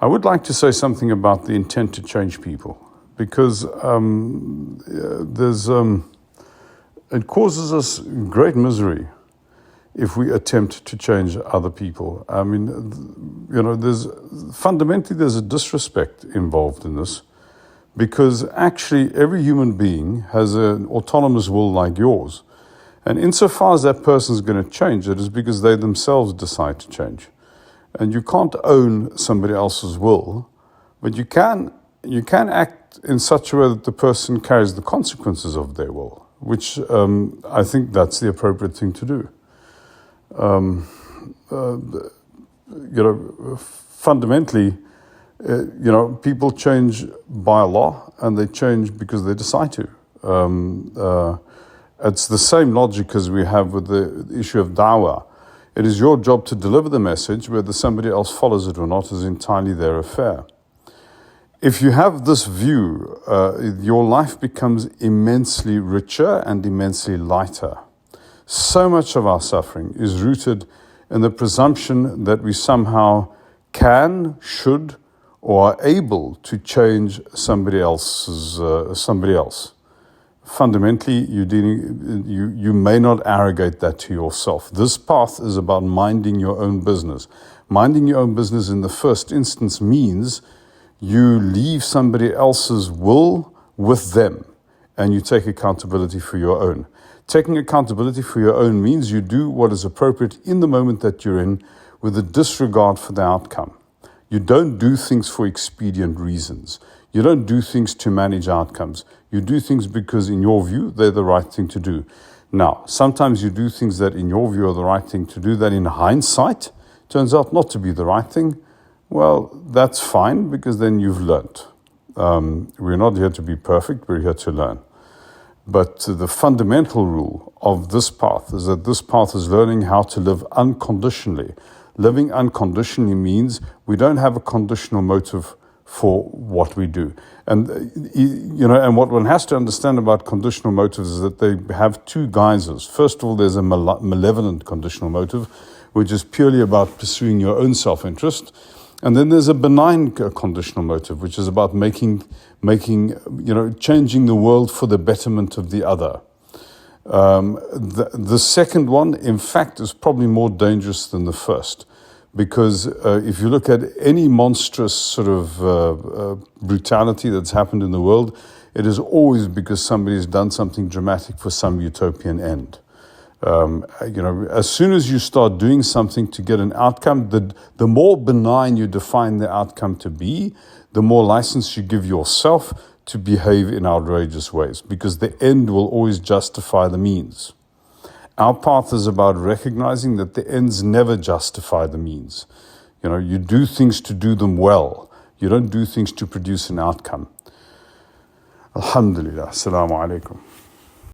I would like to say something about the intent to change people, because it causes us great misery if we attempt to change other people. I mean, there's a disrespect involved in this, because actually every human being has an autonomous will like yours. And insofar as that person's going to change, it is because they themselves decide to change. And you can't own somebody else's will, but you can act in such a way that the person carries the consequences of their will, which I think that's the appropriate thing to do. Fundamentally, people change by law, and they change because they decide to. It's the same logic as we have with the issue of da'wah. It is your job to deliver the message. Whether somebody else follows it or not is entirely their affair. If you have this view, your life becomes immensely richer and immensely lighter. So much of our suffering is rooted in the presumption that we somehow can, should, or are able to change somebody else. Fundamentally, you may not arrogate that to yourself. This path is about minding your own business. Minding your own business in the first instance means you leave somebody else's will with them, and you take accountability for your own. Taking accountability for your own means you do what is appropriate in the moment that you're in, with a disregard for the outcome. You don't do things for expedient reasons. You don't do things to manage outcomes. You do things because, in your view, they're the right thing to do. Now, sometimes you do things that, in your view, are the right thing to do, that in hindsight turns out not to be the right thing. Well, that's fine, because then you've learnt. We're not here to be perfect, we're here to learn. But the fundamental rule of this path is that this path is learning how to live unconditionally. Living unconditionally means we don't have a conditional motive for what we do. And, and what one has to understand about conditional motives is that they have two guises. First of all, there's a malevolent conditional motive, which is purely about pursuing your own self-interest. And then there's a benign conditional motive, which is about changing the world for the betterment of the other. The second one, in fact, is probably more dangerous than the first, because if you look at any monstrous sort of brutality that's happened in the world, it is always because somebody's done something dramatic for some utopian end. As soon as you start doing something to get an outcome, the more benign you define the outcome to be, the more license you give yourself to behave in outrageous ways, because the end will always justify the means. Our path is about recognizing that the ends never justify the means. You do things to do them well. You don't do things to produce an outcome. Alhamdulillah. Assalamu alaikum.